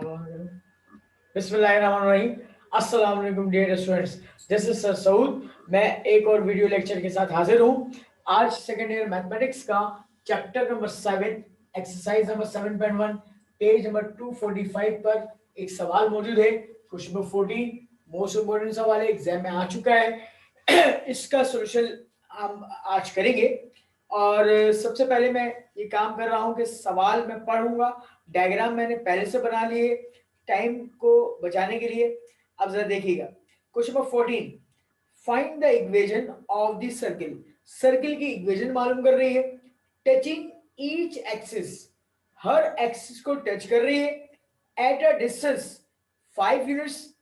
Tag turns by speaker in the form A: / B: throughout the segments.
A: बिस्मिल्लाहिर्रहमानिर्रहीम। अस्सलाम वालेकुम dear students, this is sir Saud. मैं एक और वीडियो लेक्चर के साथ हाजिर हूँ। आज सेकेंड ईयर मैथमेटिक्स का chapter number 7 exercise number 7.1 page number 245 पर एक सवाल मौजूद है। क्वेश्चन नंबर 14 मोस्ट इम्पोर्टेंट सवाल है, एग्जाम में आ चुका है। इसका सोल्यूशन हम आज करेंगे। और सबसे पहले मैं ये काम कर रहा हूँ कि सवाल मैं पढ़ूंगा, डायग्राम मैंने पहले से बना लिए टाइम को बचाने के लिए। अब जरा देखिएगा question number 14, find the equation of the circle. Circle की इक्वेशन मालूम कर रही है। टचिंग ईच एक्सिस, हर एक्सिस को टच कर रही है at a distance 5 units,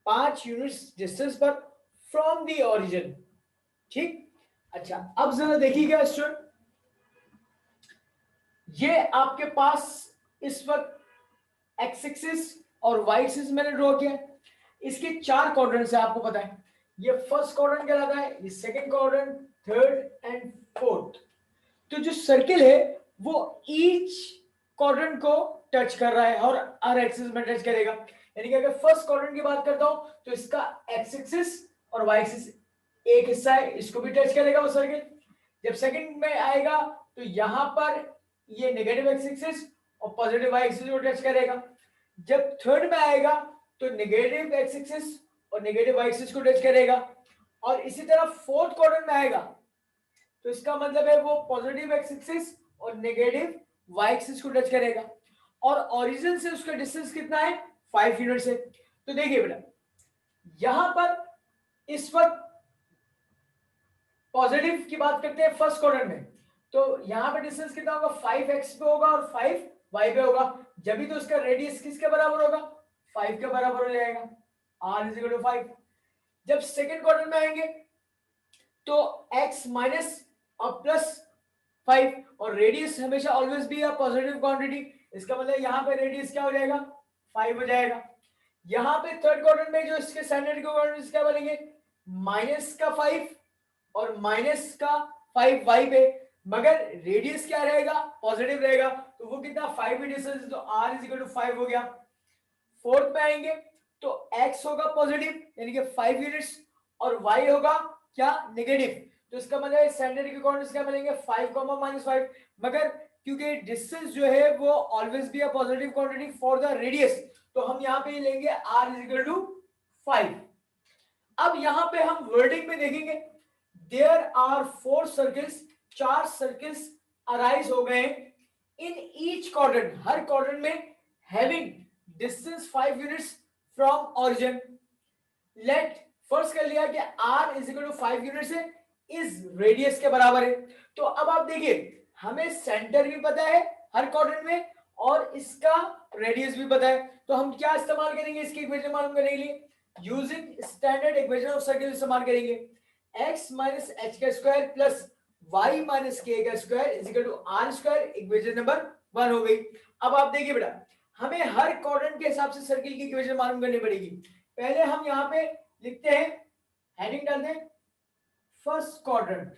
A: 5 units distance पर फ्रॉम द ओरिजिन। ठीक, अच्छा अब जरा देखिएगा स्टूडेंट, ये आपके पास इस वक्त एक्स एक्सिस और वाई एक्सिस मैंने ड्रॉ किया। इसके 4 क्वाड्रेंट्स है, आपको पता है। ये फर्स्ट क्वाड्रेंट कहलाता है, ये second quadrant, third and fourth. तो जो सर्किल है वो ईच क्वाड्रेंट को टच कर रहा है और हर एक्सिस में टच करेगा। यानी कि अगर फर्स्ट क्वाड्रेंट की बात करता हूं तो इसका एक्स एक्सिस और वाई एक्सिस एक हिस्सा है, इसको भी टच करेगा वो सर्किल। जब सेकंड में आएगा तो यहां पर ये नेगेटिव एक्स एक्सिस और पॉजिटिव वाई एक्सिस को टच करेगा। जब थर्ड में आएगा तो नेगेटिव एक्स एक्सिस और नेगेटिव वाई एक्सिस को टच करेगा। और इसी तरह फोर्थ क्वाड्रेंट में आएगा तो इसका मतलब है वो पॉजिटिव एक्स एक्सिस और नेगेटिव वाई एक्सिस को टच करेगा। और ओरिजिन से उसका डिस्टेंस कितना है, 5 यूनिट से। तो देखिए बेटा, यहां पर इस वक्त पॉजिटिव की बात करते हैं फर्स्ट क्वाड्रेंट में, तो यहां पे डिस्टेंस कितना होगा, 5x पे होगा और 5y पे होगा। जब भी तो उसका रेडियस किसके बराबर होगा, 5 के बराबर हो जाएगा, r इज इक्वल टू 5। जब सेकंड क्वाड्रेंट में आएंगे तो x माइनस और प्लस 5, और रेडियस हमेशा ऑलवेज भी है पॉजिटिव क्वांटिटी। इसका मतलब यहां पे रेडियस क्या हो जाएगा, 5 हो जाएगा। यहां पे थर्ड क्वाड्रेंट में जो इसके स्टैंडर्ड कोऑर्डिनेट्स क्या बनेंगे, माइनस का 5 और माइनस का 5 वाई पे, मगर रेडियस क्या रहेगा, पॉजिटिव रहेगा। तो वो कितना, 5 डिस्टेंस, तो r इज इक्वल टू 5 हो गया। फोर्थ में आएंगे तो x होगा पॉजिटिव यानी कि 5 यूनिट्स और y होगा क्या, नेगेटिव। तो इसका मतलब स्टैंडर्ड के कोऑर्डिनेट्स क्या बनेंगे, 5 माइनस 5। मगर क्योंकि डिस्टेंस जो है वो always be a positive quantity for the radius, तो हम यहां पे लेंगे r इज इक्वल टू 5। अब यहां पे हम वर्डिंग में देखेंगे, there are 4 circles, 4 circles arise हो गए इन ईच क्वाड्रेंट, हर क्वाड्रेंट में having distance 5 units from origin. Let first कर लिया कि r is equal to 5 units है, इस रेडियस के बराबर है। तो अब आप देखिए, हमें सेंटर भी पता है हर क्वाड्रेंट में और इसका रेडियस भी पता है। तो हम क्या इस्तेमाल करेंगे इसकी इक्वेशन मालूम करने के लिए, using standard equation of circle इस्तेमाल करेंगे। x माइनस एच का square plus y minus k का square is equal to r square, equation number 1 हो गई। अब आप देखिए बेटा, हमें हर क्वाड्रेंट के हिसाब से सर्किल की इक्वेशन मालूम करनी पड़ेगी। पहले हम यहां पे लिखते हैं, हेडिंग डाल दें फर्स्ट क्वाड्रेंट।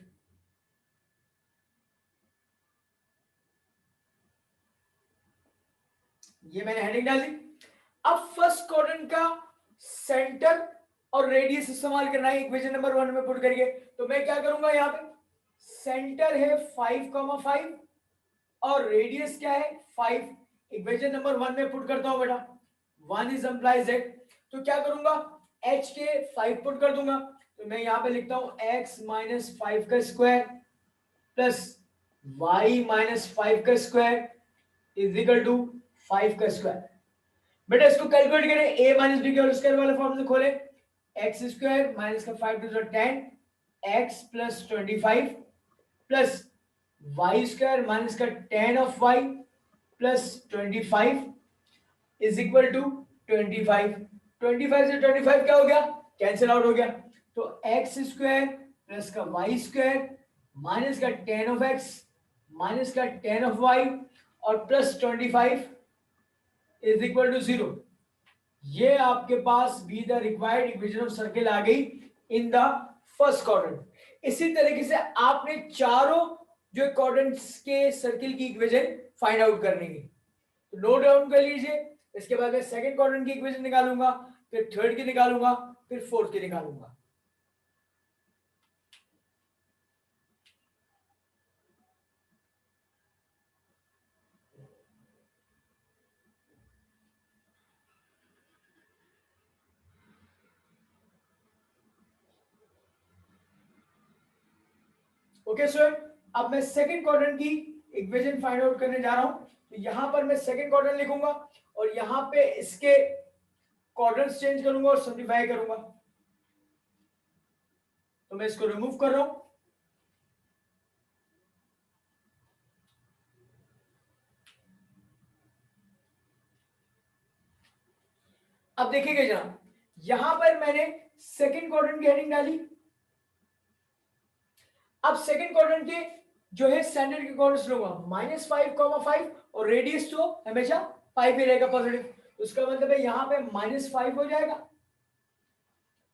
A: ये मैंने हेडिंग डाल दी। अब फर्स्ट क्वाड्रेंट का सेंटर और रेडियस इस्तेमाल करना है इक्वेशन नंबर 1 में पुट करके। तो मैं क्या करूंगा, यहाँ पे सेंटर है 5,5 और रेडियस क्या है 5, इक्वेशन नंबर 1 में पुट करता हूं बेटा, 1 इज एम्प्लाइज z। तो क्या करूंगा, h के 5 पुट कर दूंगा। तो मैं यहां पे लिखता हूं x माइनस 5 का स्क्वायर प्लस y माइनस 5 का स्क्वायर इज इक्वल टू 5 का स्क्वायर। बेटा इसको कैलकुलेट करें, a माइनस बी के होल स्क्वायर वाले फॉर्म से खोले, एक्स स्क्वायर माइनस का 5 two 10 x plus 25 plus y square minus का 10 of y plus 25 is equal to 25। 25 से 25 क्या हो गया, कैंसिल आउट हो गया। तो एक्स स्क्वायर प्लस का वाई स्क्वायर माइनस का 10 ऑफ x माइनस का 10 ऑफ y और प्लस 25 इज इक्वल टू 0। ये आपके पास be the required equation of circle आ गई इन द फर्स्ट क्वाड्रेंट। इसी तरीके से आपने चारों जो क्वाड्रेंट्स के सर्किल की इक्वेशन फाइंड आउट करनी है। तो नोट डाउन कर लीजिए, इसके बाद मैं सेकंड क्वाड्रेंट की इक्वेशन निकालूंगा, फिर थर्ड की निकालूंगा, फिर फोर्थ की निकालूंगा। ओके सर, अब मैं सेकंड क्वाड्रेंट की इक्वेशन फाइंड आउट करने जा रहा हूं। तो यहां पर मैं सेकंड क्वाड्रेंट लिखूंगा और यहां पे इसके क्वाड्रेंट्स चेंज करूंगा और सिंप्लीफाई करूंगा। तो मैं इसको रिमूव कर रहा हूं। अब देखिएगा जनाब, यहां पर मैंने सेकंड क्वाड्रेंट की हेडिंग डाली। अब सेकंड क्वाड्रेंट के जो है स्टैंडर्ड के कोऑर्डिनेट्स लूंगा -5,5 और रेडियस तो हमेशा 5 ही रहेगा पॉजिटिव। उसका मतलब है यहां पे -5 हो जाएगा,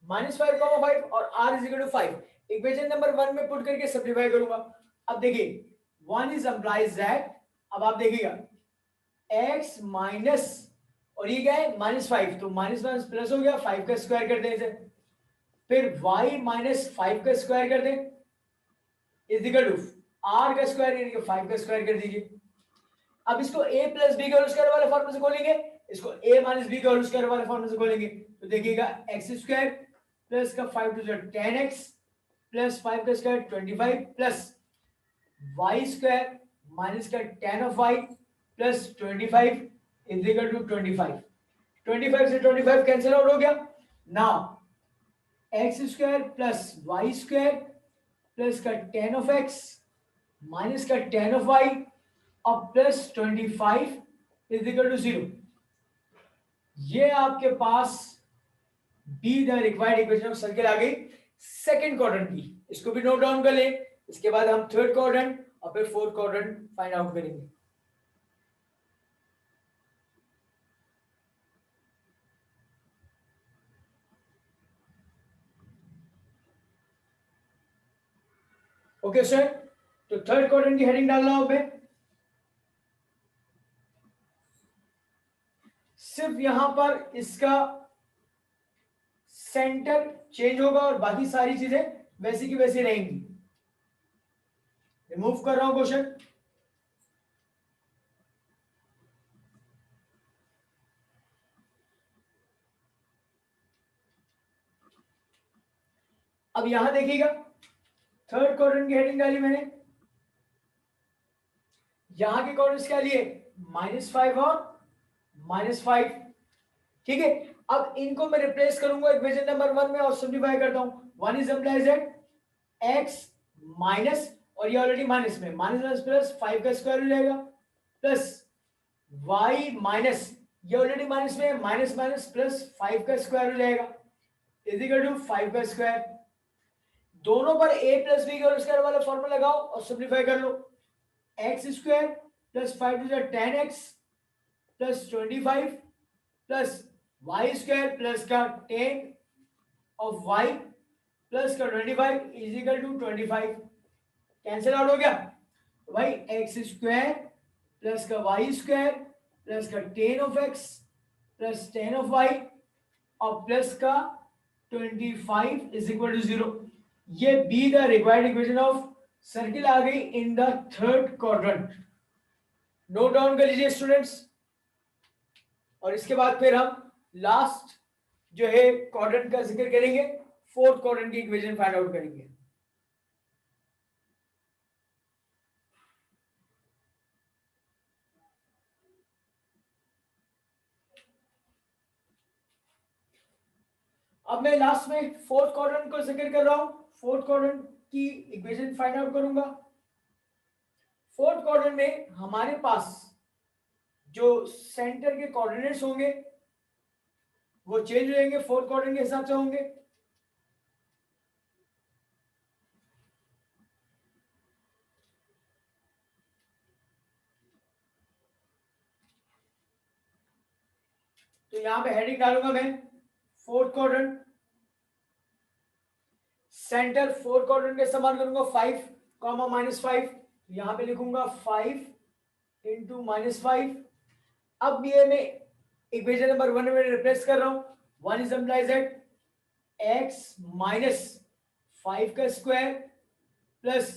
A: -5,5 और r is equal to 5। Equation number 1 में पुट करके सिंपलीफाई करूंगा। अब देखिए 1 इज एम्प्लाइज दैट, अब आप देखिएगा x माइनस और ये क्या है -5, तो माइनस माइनस प्लस हो गया, 5 का स्क्वायर कर दें इसे, फिर y माइनस 5 का स्क्वायर कर दें इज इक्वल टू r का स्क्वायर यानी कि 5 का स्क्वायर कर दीजिए। अब इसको a प्लस बी के होल स्क्वायर वाले फॉर्मूले से खोलेंगे, इसको a माइनस बी के होल स्क्वायर वाले फॉर्मूले से खोलेंगे, तो देखिएगा x स्क्वायर प्लस का 5 टू द 10x प्लस 5 का square 25 plus y square minus का 10 of y plus 25 is equal to 25। 25 से 25 कैंसिल आउट हो गया। Now x square plus y square plus का 10 ऑफ x माइनस का 10 ऑफ y और plus 25 is equal to 0। ये आपके पास be the required equation of circle आ गई सेकंड क्वाड्रेंट की। इसको भी नोट डाउन कर लें। इसके बाद हम थर्ड क्वाड्रेंट और फिर फोर्थ क्वाड्रेंट फाइंड आउट करेंगे। ओके सर, तो थर्ड क्वाड्रेंट की हेडिंग डाल रहा हूं मैं। सिर्फ यहां पर इसका सेंटर चेंज होगा और बाकी सारी चीजें वैसी की वैसी रहेंगी। रिमूव कर रहा हूं क्वेश्चन। अब यहां देखिएगा थर्ड क्वाड्रेंट की हेडिंग डाली मैंने, यहां के कोऑर्डिनेट्स क्या लिए -5 और -5, ठीक है। अब इनको मैं रिप्लेस करूंगा इक्वेशन नंबर 1 में और सिंप्लीफाई करता हूं। 1 is implies that x minus और ये ऑलरेडी माइनस में माइनस माइनस प्लस 5 का स्क्वायर हो जाएगा प्लस y माइनस ये ऑलरेडी माइनस में माइनस माइनस प्लस 5 का स्क्वायर हो जाएगा इज इक्वल टू 5 का स्क्वायर। दोनों पर a प्लस बी का स्क्वायर वाला फॉर्मूला लगाओ और सिंप्लीफाई कर लो। x square plus 5 to the 10x plus 25 plus y square plus का 10 ऑफ y प्लस का 25 is equal to 25। Cancel out हो गया तो भाई x स्क्वायर प्लस का y स्क्वायर प्लस का 10 of x plus 10 of y और प्लस का 25 इज इक्वल टू 0। ये B the required equation of circle आ गई in the third quadrant. Note down कर लीजिए स्टूडेंट्स। और इसके बाद फिर हम लास्ट जो है क्वाड्रेंट का जिक्र करेंगे, फोर्थ क्वाड्रेंट की इक्वेशन फाइंड आउट करेंगे। अब मैं लास्ट में फोर्थ क्वाड्रेंट को जिक्र कर रहा हूं। फोर्थ क्वाड्रेंट की इक्वेशन फाइंड आउट करूंगा। फोर्थ क्वाड्रेंट में हमारे पास जो सेंटर के कोऑर्डिनेट्स होंगे वो चेंज हो जाएंगे, फोर्थ क्वाड्रेंट के हिसाब से होंगे। तो यहां पे हेडिंग डालूंगा मैं fourth quadrant. Centre fourth quadrant का इस्तेमाल करूंगा 5 कॉमा -5, यहां पे लिखूंगा 5 इंटू -5। अब ये मैं इक्वेशन नंबर 1 में रिप्लेस कर रहा हूं. 1 is implies that x minus 5 का square plus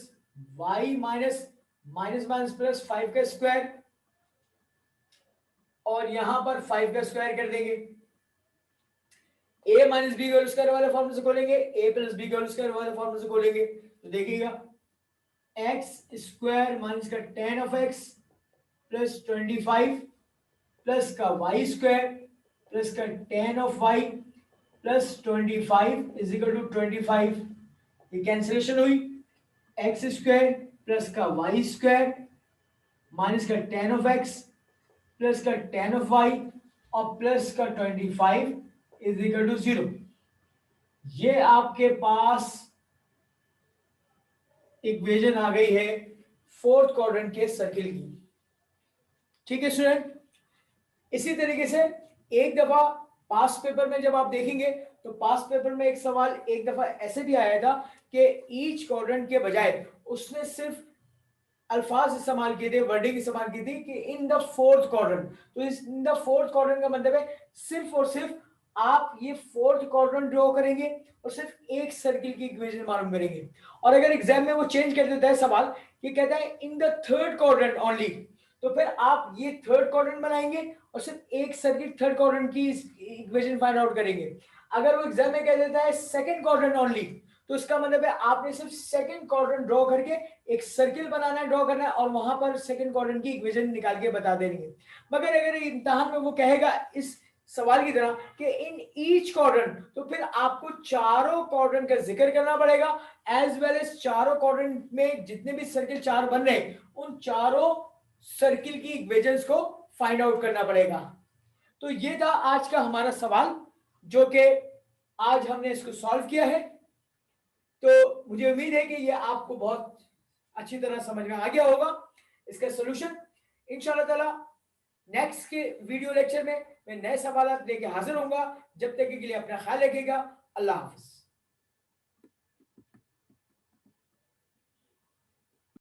A: y minus minus minus plus 5 का स्क्वायर, और यहां पर 5 का स्क्वायर कर देंगे. a minus b whole square वाले फॉर्मूले से खोलेंगे, a plus b whole square वाले फॉर्मूले से खोलेंगे. तो देखिएगा x स्क्वायर माइनस का tan of x plus 25 plus का y स्क्वायर प्लस का tan of y plus 25 is equal to 25. ये कैंसिलेशन हुई. x स्क्वायर प्लस का y स्क्वायर माइनस का tan ऑफ x प्लस का tan ऑफ y और plus का 25 इज इक्वल टू 0. ये आपके पास इक्वेशन आ गई है फोर्थ क्वाड्रेंट के सर्किल की. ठीक है स्टूडेंट. इसी तरीके से एक दफा पास पेपर में जब आप देखेंगे तो पास पेपर में एक सवाल एक दफा ऐसे भी आया था कि ईच क्वाड्रेंट के बजाय उसने सिर्फ अल्फाज इस्तेमाल किए थे, वर्डिंग इस्तेमाल की थी कि इन द फोर्थ क्वाड्रेंट. तो इस इन द फोर्थ क्वाड्रेंट का मतलब है सिर्फ और सिर्फ आप ये फोर्थ क्वाड्रेंट ड्रॉ करेंगे और सिर्फ एक सर्किल की इक्वेशन मालूम करेंगे. और अगर एग्जाम में वो चेंज कर देता है सवाल कि कहता है इन द थर्ड क्वाड्रेंट ओनली, तो फिर आप ये थर्ड क्वाड्रेंट बनाएंगे और सिर्फ एक सर्किल थर्ड क्वाड्रेंट की इक्वेशन फाइंड आउट करेंगे. अगर वो एग्जाम में कह देता है सेकंड क्वाड्रेंट ओनली, तो इसका मतलब है आपने सिर्फ सेकंड क्वाड्रेंट ड्रॉ करके एक सर्किल बनाना है, ड्रॉ करना है और वहां पर सेकंड क्वाड्रेंट की इक्वेशन निकाल के बता देंगे. मगर अगर इम्तिहान में वो कहेगा इस सवाल की तरह कि इन ईच क्वाड्रेंट, तो फिर आपको चारों क्वाड्रेंट का जिक्र करना पड़ेगा एज वेल एज चारों क्वाड्रेंट में जितने भी सर्किल चार बन रहे उन चारों सर्किल की इक्वेशंस को फाइंड आउट करना पड़ेगा. तो ये था आज का हमारा सवाल जो कि आज हमने इसको सॉल्व किया है. तो मुझे उम्मीद है कि ये आपको बहुत अच्छी तरह समझ में आ गया होगा इसका सॉल्यूशन. इंशाल्लाह ताला नेक्स्ट के वीडियो लेक्चर में मैं नए सवाल लेके हाजिर होऊंगा. जब तक के लिए अपना ख्याल रखिएगा. अल्लाह हाफिज.